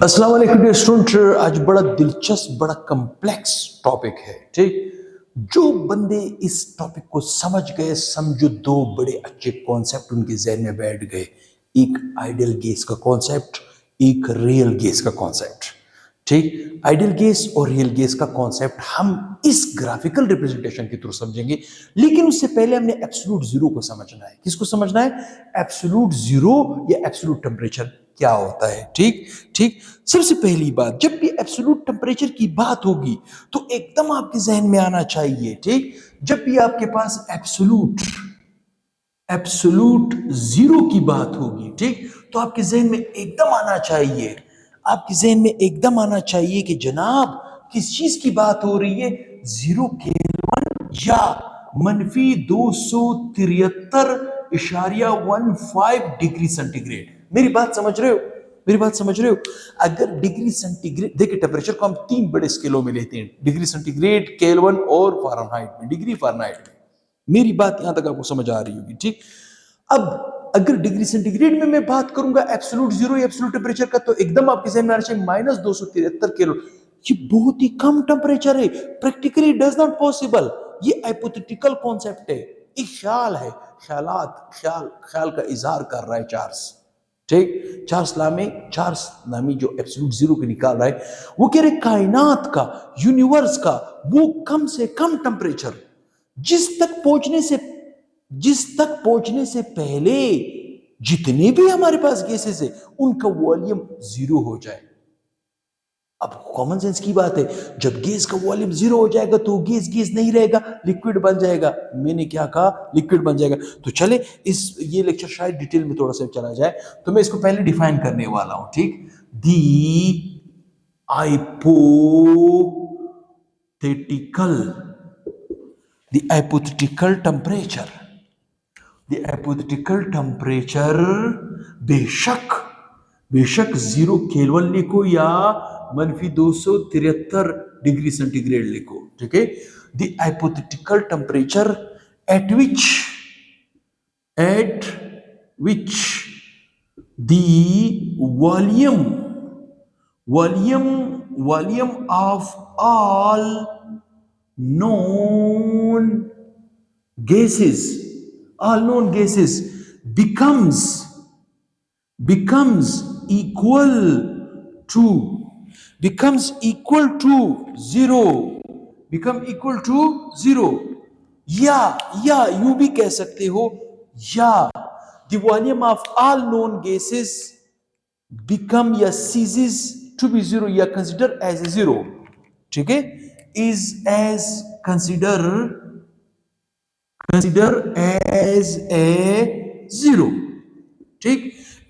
अस्सलाम वालेकुम dear student. आज बड़ा दिलचस्प बड़ा कम्प्लेक्स टॉपिक है। ठीक, जो बंदे इस टॉपिक को समझ गए, समझो दो बड़े अच्छे कॉन्सेप्ट उनके जहन में बैठ गए। एक आइडियल गेस का कॉन्सेप्ट, एक रियल गेस का कॉन्सेप्ट। ठीक, आइडियल गेस और रियल गेस का कॉन्सेप्ट हम इस ग्राफिकल रिप्रेजेंटेशन के थ्रू समझेंगे, लेकिन उससे पहले हमने एब्सोल्यूट जीरो को समझना है। किसको समझना है? एब्सोल्यूट जीरो या एब्सोल्यूट टेम्परेचर क्या होता है। ठीक ठीक, सबसे पहली बात, जब भी एब्सोल्यूट टेम्परेचर की बात होगी तो एकदम आपके जहन में आना चाहिए। ठीक, जब भी आपके पास एब्सोल्यूट एब्सोल्यूट जीरो की बात होगी, ठीक, तो आपके जहन में एकदम आना चाहिए, आपके जहन में एकदम आना चाहिए कि जनाब किस चीज की बात हो रही है? 0 केल्विन या -273.15 डिग्री सेंटीग्रेड। मेरी बात समझ रहे हो? मेरी बात समझ रहे हो? अगर डिग्री सेंटीग्रेड, देखिए टेम्परेचर को हम 3 बड़े स्केलों में लेते हैं, डिग्री सेंटीग्रेड, केल्विन और फारेनहाइट में, डिग्री फारेनहाइट में। मेरी बात यहां तक आपको समझ आ रही होगी। ठीक, अब अगर डिग्री सेंटीग्रेड में मैं बात करूंगा एब्सोल्यूट जीरो या एब्सोल्यूट टेम्परेचर का, तो एकदम आपके जहन में आना चाहिए -273 किलो। ये बहुत ही कम टेम्परेचर है, प्रैक्टिकली डज नॉट पॉसिबल। ये हाइपोथेटिकल कॉन्सेप्ट है, एक ख्याल है, ख्याल का इजहार कर रहा है चार्ल्स। ठीक, चार्ल्स नामी जो एब्सोल्यूट जीरो को निकाल रहा है, वो कह रहे कायनात का, यूनिवर्स का वो कम से कम टेम्परेचर जिस तक पहुंचने से पहले जितने भी हमारे पास गैसेस है उनका वॉल्यूम जीरो हो जाए। अब कॉमन सेंस की बात है, जब गैस का वॉल्यूम जीरो हो जाएगा तो गैस गैस नहीं रहेगा, लिक्विड बन जाएगा। मैंने क्या कहा? लिक्विड बन जाएगा। तो चले ये लेक्चर शायद डिटेल में थोड़ा सा चला जाए, तो मैं इसको पहले डिफाइन करने वाला हूं। ठीक, दी हाइपोथेटिकल टेम्परेचर, बेशक 0 केल्विन लिखो या -273 डिग्री सेंटीग्रेड लिखो। ठीक है, the hypothetical temperature at which the volume of all known gases becomes equal to zero या यूं भी कह सकते हो, या the volume of all known gases become या ceases to be zero या consider as a zero। ठीक है, is as consider as a zero। ठीक,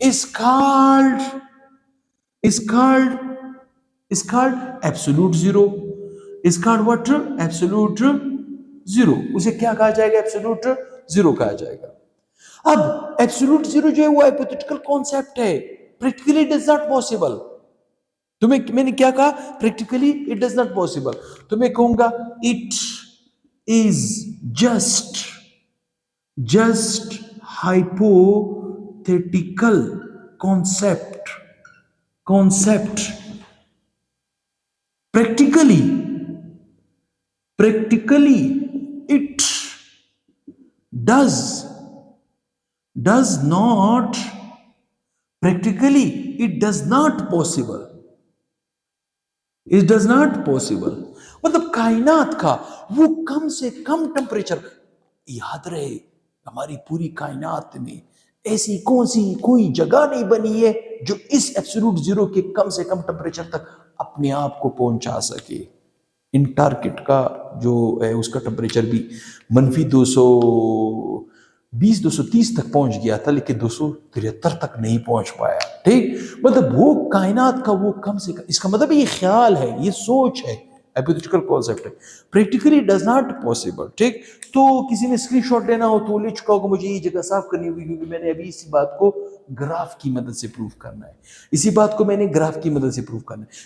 is called absolute zero, is called what? Absolute zero। उसे क्या कहा जाएगा? एब्सोल्यूट जीरो कहा जाएगा। अब एब्सोल्यूट जीरो जो है वो हाइपोथेटिकल कॉन्सेप्ट है, practically it is not possible. मैंने क्या कहा? Practically it does not possible. तो मैं कहूंगा it is just hypothetical concept. Practically it does not possible. मतलब कायनात का वो कम से कम टेम्परेचर, याद रहे हमारी पूरी कायनात में ऐसी कोई जगह नहीं बनी है जो इस एब्सोल्यूट जीरो के कम से कम टेम्परेचर तक अपने आप को पहुंचा सके। अंटार्कटिका का जो है उसका टेम्परेचर भी -220-230 तक पहुंच गया था, लेकिन 273 तक नहीं पहुंच पाया। ठीक, मतलब वो कायनात का वो कम से कम, इसका मतलब ये ख्याल है, ये सोच है, हाइपोथेटिकल कॉन्सेप्ट है, प्रैक्टिकली डज नॉट पॉसिबल। ठीक, तो किसी ने स्क्रीनशॉट लेना हो तो ले चुका होगा, मुझे ये जगह साफ करनी होगी क्योंकि मैंने अभी इसी बात को ग्राफ की मदद से प्रूव करना है।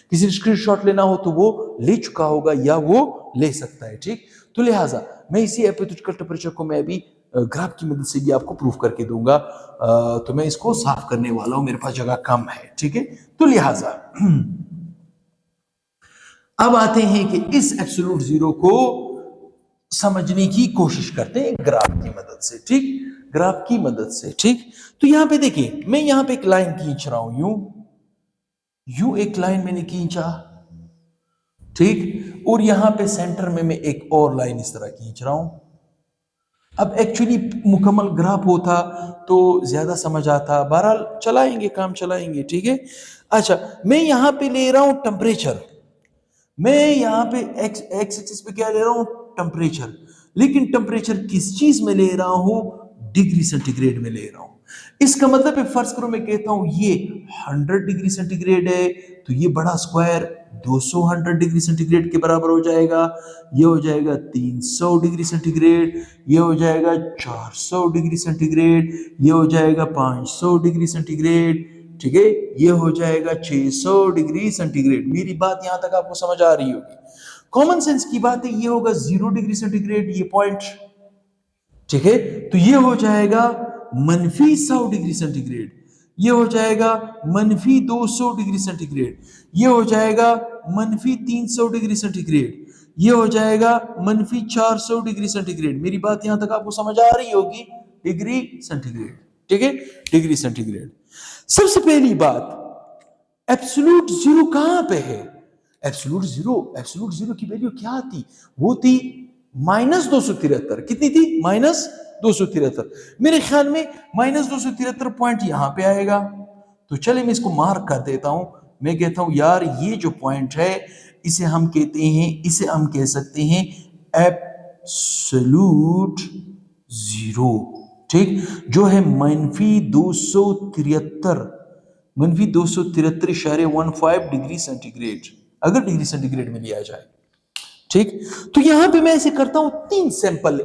किसी ने स्क्रीनशॉट लेना हो तो वो ले चुका होगा या वो ले सकता है। ठीक, तो लिहाजा मैं इसी हाइपोथेटिकल टेम्परेचर को मैं अभी ग्राफ की मदद से भी आपको प्रूफ करके दूंगा। तो मैं इसको साफ करने वाला हूं, मेरे पास जगह कम है, ठीक है। तो लिहाजा अब आते हैं कि इस एब्सोल्यूट जीरो को समझने की कोशिश करते हैं ग्राफ की मदद से, ठीक, ग्राफ की मदद से, ठीक। तो यहां पे देखिए, मैं यहां पे एक लाइन खींच रहा हूं, यूं एक लाइन मैंने खींचा, ठीक, और यहां पे सेंटर में मैं एक और लाइन इस तरह खींच रहा हूं। अब एक्चुअली मुकम्मल ग्राफ होता तो ज्यादा समझ आता, बहरहाल चलाएंगे, काम चलाएंगे, ठीक है। अच्छा, मैं यहां पे ले रहा हूं टेम्परेचर, मैं यहां पे एक्स एक्सिस पे क्या ले रहा हूं, टेम्परेचर, लेकिन टेम्परेचर किस चीज में ले रहा हूं, डिग्री सेंटीग्रेड में ले रहा हूं। इसका मतलब है, फर्ज करो मैं कहता हूं ये 100 डिग्री सेंटीग्रेड है, तो ये बड़ा स्क्वायर 200 100 डिग्री सेंटीग्रेड के बराबर हो जाएगा, ये हो जाएगा 300 डिग्री सेंटीग्रेड, ये हो जाएगा 400 डिग्री सेंटीग्रेड, ये हो जाएगा 500 डिग्री सेंटीग्रेड, ठीक है, ये हो जाएगा 600 डिग्री सेंटीग्रेड। मेरी बात यहां तक आपको समझ आ रही होगी। कॉमन सेंस की बात है, ये होगा 0 डिग्री सेंटीग्रेड, ये पॉइंट, ठीक है। तो ये हो जाएगा -100 डिग्री सेंटीग्रेड, ये हो जाएगा -200 डिग्री सेंटीग्रेड, ये हो जाएगा -300 डिग्री सेंटीग्रेड, ये हो जाएगा -400 डिग्री सेंटीग्रेड। मेरी बात यहां तक आपको समझ आ रही होगी, डिग्री सेंटीग्रेड, ठीक है, डिग्री सेंटीग्रेड। सबसे पहली बात, एब्सोल्यूट जीरो कहां पे है? एब्सोल्यूट जीरो की वैल्यू क्या थी? वो थी -273। कितनी थी? -273। मेरे ख्याल में -273 पॉइंट यहां पे आएगा। तो चले मैं इसको मार्क कर देता हूं। मैं कहता हूं यार, ये जो पॉइंट है इसे हम कहते हैं, इसे हम कह सकते हैं एब्सोल्यूट जीरो, ठीक, जो है -273.15 डिग्री सेंटीग्रेड, अगर डिग्री सेंटीग्रेड में लिया जाए, ठीक। तो यहां पे मैं ऐसे करता हूं, 3 सैंपल,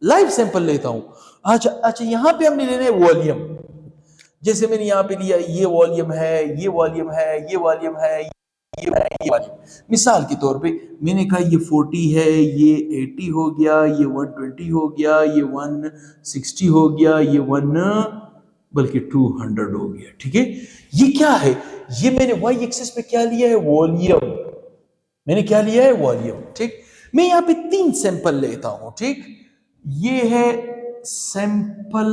लाइव सैंपल लेता हूं। अच्छा, यहां पे हमने लेना है वॉल्यूम, जैसे मैंने यहां पे लिया, ये वॉल्यूम है, ये वॉल्यूम है, ये वॉल्यूम है, ये वॉल्यूम। मिसाल के तौर पे मैंने कहा ये 40 है, ये 80 हो गया, ये 120 हो गया, ये 160 हो गया, ये 200 हो गया, ठीक है। ये क्या है? ये मैंने वाई एक्सिस पे क्या लिया है? वॉल्यूम। मैंने क्या लिया है? वॉल्यूम, ठीक। मैं यहां पे 3 सैंपल लेता हूं, ठीक। ये है सैंपल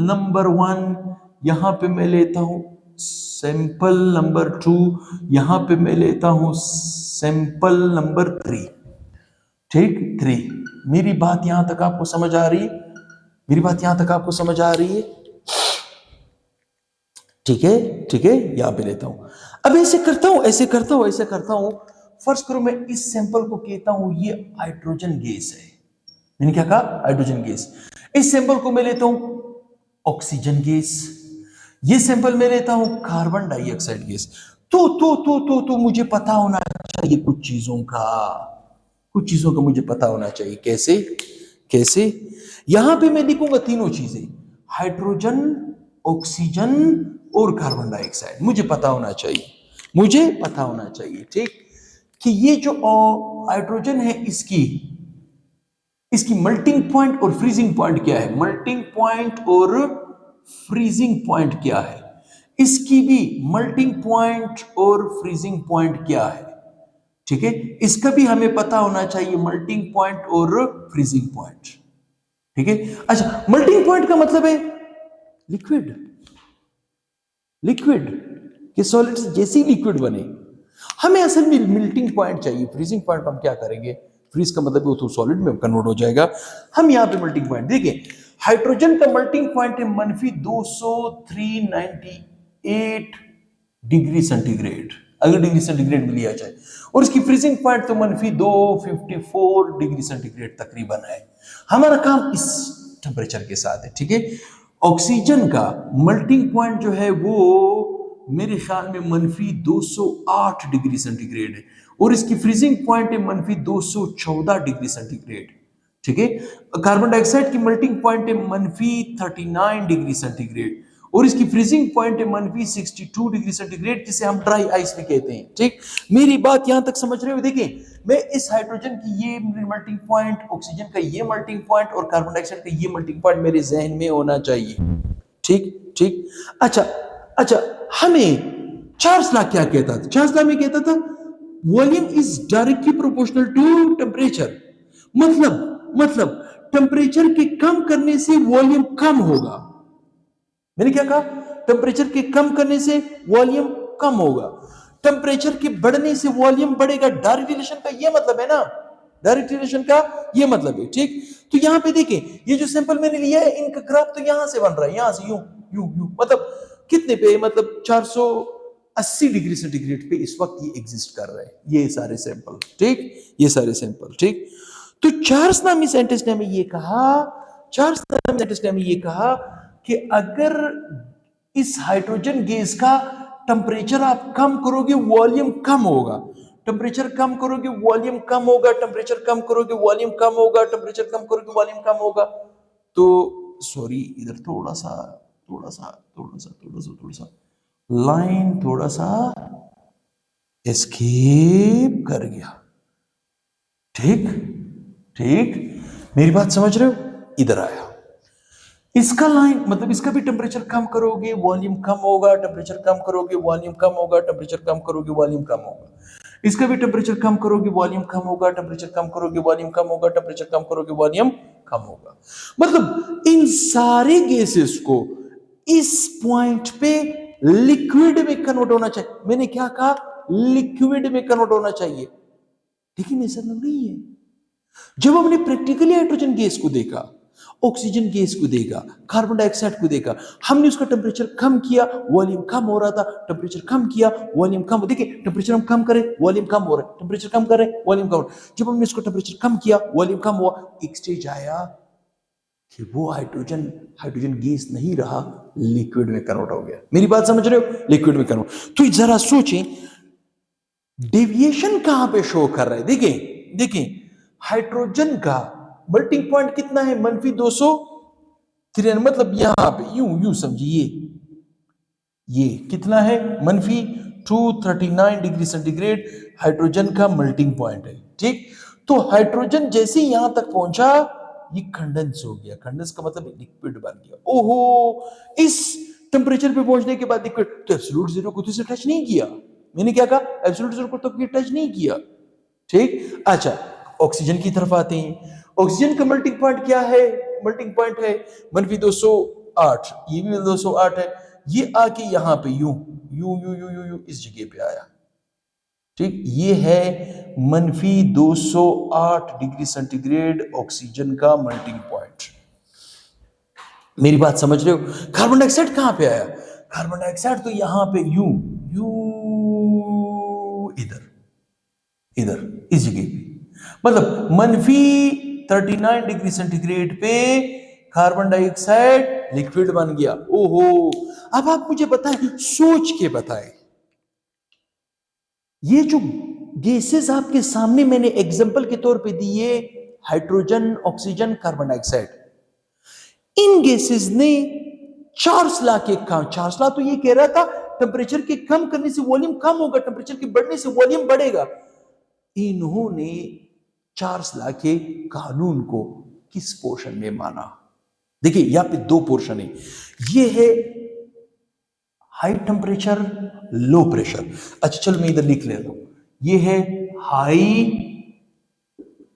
नंबर 1, यहां पे मैं लेता हूं सैंपल नंबर 2, यहां पे मैं लेता हूं सैंपल नंबर 3, ठीक, 3। मेरी बात यहां तक आपको समझ आ रही है? मेरी बात यहां तक आपको समझ आ रही है? ठीक है, ठीक है, यहां पे लेता हूं। अब ऐसे करता हूं, ऐसे करता हूं, ऐसे करता हूं। फर्स्ट करो, मैं इस सैंपल को कहता हूं ये हाइड्रोजन गैस है। मैंने क्या कहा? Hydrogen gas. इस सैंपल को मैं लेता हूं ऑक्सीजन गैस, ये सैंपल मैं लेता हूं कार्बन डाइऑक्साइड गैस। तो मुझे पता होना चाहिए कुछ चीजों का, कुछ चीजों का मुझे पता होना चाहिए। कैसे? कैसे? यहां पे मैं लिखूंगा तीनों चीजें, हाइड्रोजन, ऑक्सीजन और कार्बन डाइऑक्साइड। मुझे पता होना चाहिए, मुझे पता होना चाहिए, ठीक, कि ये जो हाइड्रोजन है इसकी मेल्टिंग पॉइंट और फ्रीजिंग पॉइंट क्या है? मेल्टिंग पॉइंट और फ्रीजिंग पॉइंट क्या है? इसकी भी मेल्टिंग पॉइंट और फ्रीजिंग पॉइंट क्या है, ठीक है। इसका भी हमें पता होना चाहिए, मेल्टिंग पॉइंट और फ्रीजिंग पॉइंट, ठीक है। अच्छा, मेल्टिंग पॉइंट का मतलब है लिक्विड, लिक्विड कि सॉलिड जैसे ही लिक्विड बने। हमें असल में मेल्टिंग पॉइंट चाहिए। फ्रीजिंग पॉइंट हम क्या करेंगे? फ्रीज का मतलब वो तो सॉलिड में कन्वर्ट हो जाएगा। हम यहां पे मेल्टिंग पॉइंट देखिए, हाइड्रोजन का मेल्टिंग पॉइंट है -203.98 डिग्री सेंटीग्रेड, अगर डिग्री सेंटीग्रेड में लिया जाए, और इसकी फ्रीजिंग पॉइंट तो -254 डिग्री सेंटीग्रेड तकरीबन है। हमारा काम इस टेम्परेचर के साथ है, ठीक है। ऑक्सीजन का मेल्टिंग पॉइंट जो है वो मेरे ख्याल में -208 डिग्री सेंटीग्रेड है, और इसकी फ्रीजिंग पॉइंट है -214 डिग्री सेंटीग्रेड, ठीक है। कार्बन डाइऑक्साइड की मेल्टिंग पॉइंट है -39 डिग्री सेंटीग्रेड, और इसकी फ्रीजिंग पॉइंट है -62 डिग्री सेंटीग्रेड, जिसे हम ड्राई आइस भी कहते हैं। ठीक, मेरी बात यहां तक समझ रहे हो? देखिए, मैं इस हाइड्रोजन की ये मेल्टिंग पॉइंट, ऑक्सीजन का ये मेल्टिंग पॉइंट और कार्बन डाइऑक्साइड का ये मेल्टिंग पॉइंट मेरे जहन में होना चाहिए। ठीक ठीक। अच्छा अच्छा, हमें चार्ल्स लॉ क्या कहता था? चार्ल्स लॉ में कहता था volume is directly proportional to temperature. मतलब टेम्परेचर के कम करने से वॉल्यूम कम होगा। मैंने क्या कहा? टेम्परेचर के कम करने से वॉल्यूम कम होगा, टेम्परेचर के बढ़ने से वॉल्यूम बढ़ेगा। डायरेक्ट रिलेशन का ये मतलब है ना, डायरेक्ट रिलेशन का ये मतलब है। ठीक, तो यहां पे देखें, ये जो सैंपल मैंने लिया है, इनका ग्राफ तो यहां से बन रहा है, यहां से यूं यूं यूं, मतलब कितने पे? मतलब 480 डिग्री सेंटीग्रेड पे इस वक्त ये एग्जिस्ट कर रहे हैं, ये सारे सैंपल। ठीक, ये सारे सैंपल। ठीक, तो चार्ल्स नामी साइंटिस्ट ने हमें ये कहा, चार्ल्स नामी साइंटिस्ट ने हमें ये कहा कि अगर इस हाइड्रोजन गैस का टेम्परेचर आप कम करोगे, वॉल्यूम कम होगा। टेम्परेचर कम करोगे, वॉल्यूम कम होगा। टेम्परेचर कम करोगे, वॉल्यूम कम होगा। टेम्परेचर कम करोगे, वॉल्यूम कम होगा। तो सॉरी, इधर थोड़ा सा लाइन थोड़ा सा एस्केप कर गया। ठीक ठीक, मेरी बात समझ रहे हो? इधर आया, इसका लाइन मतलब इसका भी टेम्परेचर कम करोगे, वॉल्यूम कम होगा। टेम्परेचर कम करोगे, वॉल्यूम कम होगा। टेम्परेचर कम करोगे, वॉल्यूम कम होगा। इसका भी टेम्परेचर कम करोगे, वॉल्यूम कम होगा। टेम्परेचर कम करोगे, वॉल्यूम कम होगा। टेम्परेचर कम करोगे, वॉल्यूम कम होगा। मतलब इन सारे गैसेस को इस पॉइंट पे लिक्विड में कन्वर्ट होना चाहिए। मैंने क्या कहा? लिक्विड में कन्वर्ट होना चाहिए। लेकिन ऐसा नहीं है। जब हमने प्रैक्टिकली हाइड्रोजन गैस को देखा, ऑक्सीजन गैस को देखा, कार्बन डाइऑक्साइड को देखा, हमने उसका टेम्परेचर कम किया, वॉल्यूम कम हो रहा था। टेम्परेचर कम किया, वॉल्यूम कम। देखिए, टेम्परेचर हम कम करें, वॉल्यूम कम हो रहा है। टेम्परेचर कम करें, वॉल्यूम कम हो रहा है। जब हमने इसको टेम्परेचर कम किया, वॉल्यूम कम हुआ, एक स्टेज आया कि वो हाइड्रोजन गैस नहीं रहा, लिक्विड में कन्वर्ट हो गया। मेरी बात समझ रहे हो? लिक्विड में कन्वर्ट। तो जरा सोचें, डेविएशन कहां पे शो कर रहा है? देखें देखें, हाइड्रोजन का मेल्टिंग पॉइंट कितना है? -293। मतलब यहां पे यूं समझिए, ये कितना है? -239 डिग्री सेंटीग्रेड हाइड्रोजन का मेल्टिंग पॉइंट है। ठीक, तो हाइड्रोजन जैसे यहां तक पहुंचा, ये कंडेंस हो गया। कंडेंस का मतलब लिक्विड बन गया। ओहो, इस टेम्परेचर पे पहुंचने के बाद लिक्विड तो एब्सोल्यूट जीरो को तो इसे टच नहीं किया। मैंने क्या कहा? एब्सोल्यूट जीरो को तो टच नहीं किया। ठीक, अच्छा, ऑक्सीजन की तरफ आते हैं। ऑक्सीजन का मेल्टिंग पॉइंट क्या है? मेल्टिंग पॉइंट है -208। ये भी 208 है। ये आके यहां पे यूं यूं यूं यूं यूं इस जगह पे आया। ठीक, ये है -208 डिग्री सेंटीग्रेड ऑक्सीजन का मेल्टिंग पॉइंट। मेरी बात समझ रहे हो? कार्बन डाइऑक्साइड कहां पे आया? कार्बन डाइऑक्साइड तो यहां पे यूं यूं, इधर इधर इस जगह पे। मतलब -39 डिग्री सेंटीग्रेड पे कार्बन डाइऑक्साइड लिक्विड बन गया। ओहो, अब आप मुझे बताएं, सोच के बताएं, ये जो गैसेस आपके सामने मैंने एग्जांपल के तौर पे दिए, हाइड्रोजन, ऑक्सीजन, कार्बन डाइऑक्साइड, इन गैसेस ने चार्ल्स लॉ के काम, चार्ल्स लॉ तो ये कह रहा था टेम्परेचर के कम करने से वॉल्यूम कम होगा, टेम्परेचर के बढ़ने से वॉल्यूम बढ़ेगा। इन्होंने चार्ल्स लॉ के कानून को किस पोर्शन में माना? देखिए, यहां पे दो पोर्शन है। ये है हाई टेम्परेचर, लो प्रेशर। अच्छा चलो मैं इधर लिख लेता हूं, ये है हाई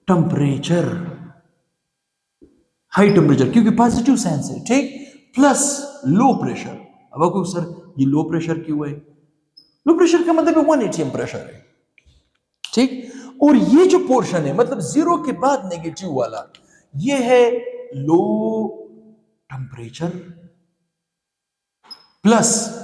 टेम्परेचर, हाई टेम्परेचर क्योंकि पॉजिटिव साइंस है। ठीक, प्लस लो प्रेशर। अब आपको सर ये लो प्रेशर क्यों है? लो प्रेशर का मतलब 1 atm प्रेशर है। ठीक, और ये जो पोर्शन है मतलब जीरो के बाद नेगेटिव वाला, ये है लो टेम्परेचर। प्लस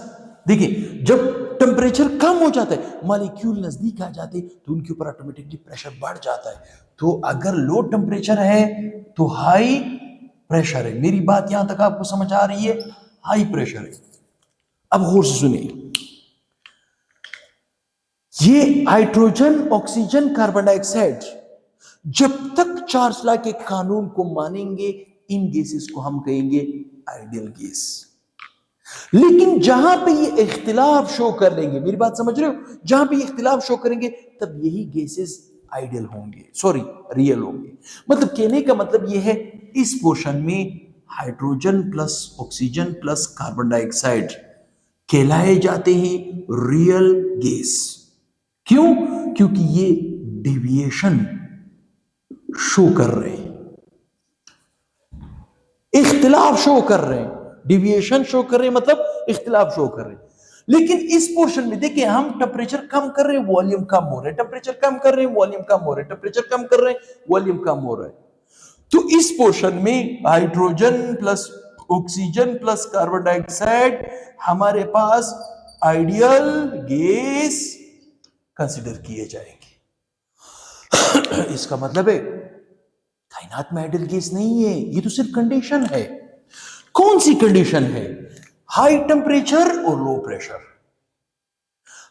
देखिए, जब टेम्परेचर कम हो जाता है, मॉलिक्यूल नजदीक आ जाते हैं, तो उनके ऊपर ऑटोमेटिकली प्रेशर बढ़ जाता है। तो अगर लो टेम्परेचर है तो हाई प्रेशर है। मेरी बात यहां तक आपको समझ आ रही है? हाई प्रेशर है। अब गौर से सुनिए, ये हाइड्रोजन, ऑक्सीजन, कार्बन डाइऑक्साइड जब तक चार्ल्स लॉ के कानून को मानेंगे, इन गैसेस को हम कहेंगे आइडियल गैस। लेकिन जहां पे ये इख्तिलाफ शो कर लेंगे, मेरी बात समझ रहे हो, जहां पे ये इख्तिलाफ शो करेंगे तब यही गैसेस आइडियल होंगे, सॉरी रियल होंगे। मतलब कहने का मतलब ये है, इस पोर्शन में hydrogen plus oxygen plus carbon dioxide कहलाए जाते हैं रियल गैस। क्यों? क्योंकि ये डेविएशन शो कर रहे हैं, इख्तिलाफ शो कर रहे हैं, डिविएशन शो कर रहे हैं, मतलब इख्तिलाफ शो कर रहे हैं। लेकिन इस पोर्शन में देखिए, हम टेम्परेचर कम कर रहे हैं, वॉल्यूम कम हो रहा है, टेम्परेचर कम कर रहे हैं, वॉल्यूम कम हो रहा है, टेम्परेचर कम कर रहे हैं, वॉल्यूम कम हो रहा है। तो इस पोर्शन में hydrogen plus oxygen plus carbon dioxide हमारे पास आइडियल गैस कंसिडर किए जाएंगे। इसका मतलब है कायनात में आइडियल गैस नहीं है, ये तो सिर्फ कंडीशन है। कौन सी कंडीशन है? हाई टेम्परेचर और लो प्रेशर।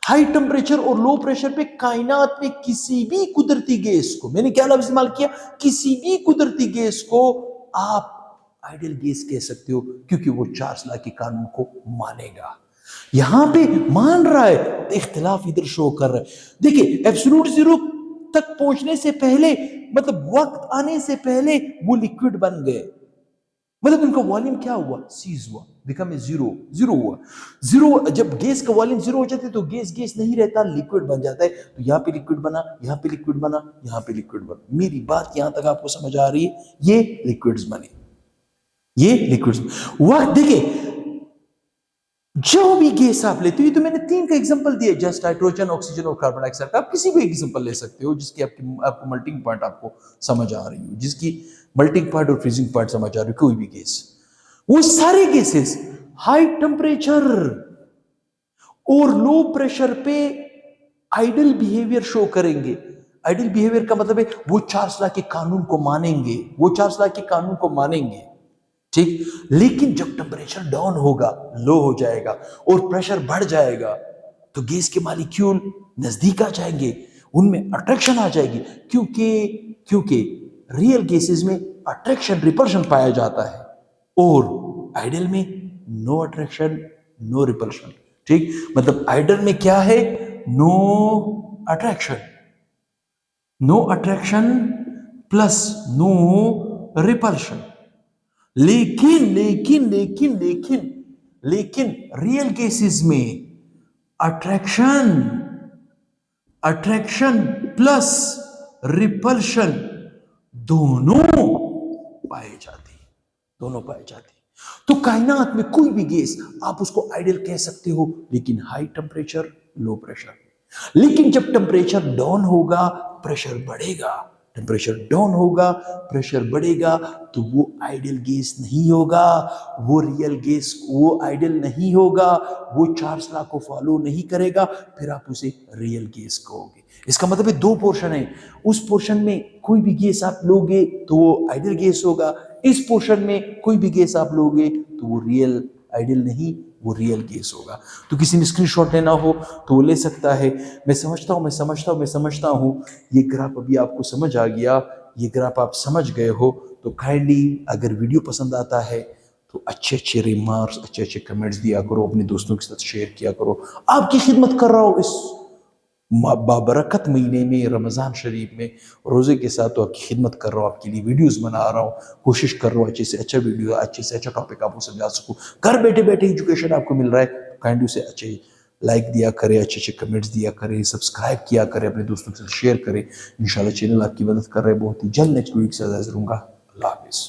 हाई टेम्परेचर और लो प्रेशर पे कायनात में किसी भी कुदरती गैस को, मैंने क्या लफ्ज इस्तेमाल किया, किसी भी कुदरती गैस को आप आइडियल गैस कह सकते हो, क्योंकि वो चार्ल्स लॉ के कानून को मानेगा। यहां पे मान रहा है, इख्तिलाफ इधर शो कर रहा है। देखिए, एब्सोल्यूट जीरो तक पहुंचने से पहले, मतलब वक्त आने से पहले वो लिक्विड बन गए, मतलब उनका वॉल्यूम क्या हुआ, सीज हुआ, बिकम ए जीरो, जीरो हुआ। जीरो, जब गैस का वॉल्यूम जीरो हो जाता है तो गैस गैस नहीं रहता, लिक्विड बन जाता है। तो यहां पे लिक्विड बना, यहां पे लिक्विड बना, यहां पे लिक्विड बना। मेरी बात यहां तक आपको समझ आ रही है? ये लिक्विड्स बने, ये लिक्विड्स। वक्त देखिए, जो भी गैस आप लेते हो, ये तो मैंने 3 का एग्जांपल दिया, जस्ट हाइड्रोजन, ऑक्सीजन और कार्बन डाइऑक्साइड का। आप किसी भी एग्जांपल ले सकते हो जिसकी आपको मेल्टिंग पॉइंट आपको समझ आ रही हो, जिसकी मेल्टिंग पॉइंट और फ्रीजिंग पॉइंट समझ आ रही हो, कोई भी गैस। वो सारे गैसेस हाई टेम्परेचर और लो प्रेशर पे आइडियल बिहेवियर शो करेंगे। आइडियल बिहेवियर का मतलब है वो चार्ल्स लॉ के कानून को मानेंगे, वो चार्ल्स लॉ के कानून को मानेंगे, ठीक। लेकिन जब टेम्परेचर डाउन होगा, लो हो जाएगा और प्रेशर बढ़ जाएगा, तो गैस के मॉलिक्यूल नजदीक आ जाएंगे, उनमें अट्रैक्शन आ जाएगी। क्योंकि रियल गैसेस में अट्रैक्शन रिपल्शन पाया जाता है, और आइडियल में नो अट्रैक्शन नो रिपल्शन, ठीक। मतलब आइडियल में क्या है, no attraction, no attraction plus no repulsion. लेकिन लेकिन लेकिन लेकिन लेकिन रियल केसेस में अट्रैक्शन, अट्रैक्शन प्लस रिपल्शन दोनों पाए जाते, दोनों पाए जाते। तो कायनात में कोई भी गैस आप उसको आइडियल कह सकते हो, लेकिन हाई टेम्परेचर लो प्रेशर। लेकिन जब टेम्परेचर डाउन होगा, प्रेशर बढ़ेगा, टेम्परेचर डाउन होगा, प्रेशर बढ़ेगा, तो वो आइडियल गैस नहीं होगा, वो रियल गैस, वो आइडियल नहीं होगा, वो चार्ल्स लॉ को फॉलो नहीं करेगा, फिर आप उसे रियल गैस कहोगे। इसका मतलब है 2 पोर्शन है, उस पोर्शन में कोई भी गैस आप लोगे तो वो आइडियल गैस होगा, इस पोर्शन में कोई भी गैस आप लोगे तो वो रियल, आइडियल नहीं, वो रियल गैस होगा। तो किसी ने स्क्रीनशॉट लेना हो तो वो ले सकता है। मैं समझता हूँ ये ग्राफ अभी आपको समझ आ गया, ये ग्राफ आप समझ गए हो। तो काइंडली अगर वीडियो पसंद आता है तो अच्छे अच्छे रिमार्क्स, अच्छे अच्छे कमेंट्स दिया करो, अपने दोस्तों के साथ शेयर किया करो। आपकी खिदमत कर रहा हूँ इस बाबरकत महीने में, रमज़ान शरीफ में रोज़े के साथ, तो आपकी खिदमत कर रहा हूँ, आपके लिए वीडियोस बना रहा हूँ, कोशिश कर रहा हूँ अच्छे से अच्छा वीडियो, अच्छे से अच्छा टॉपिक आपको समझा सकूँ। घर बैठे बैठे एजुकेशन आपको मिल रहा है, तो काइंडली से अच्छे लाइक दिया करें, अच्छे अच्छे कमेंट्स दिया करें, सब्सक्राइब किया करें, अपने दोस्तों के साथ शेयर करें। इंशाल्लाह चैनल आपकी मदद कर रहे हैं। बहुत ही जल्द नेक्स्ट वीक से हाजिर होऊंगा। अल्लाह हाफिज़।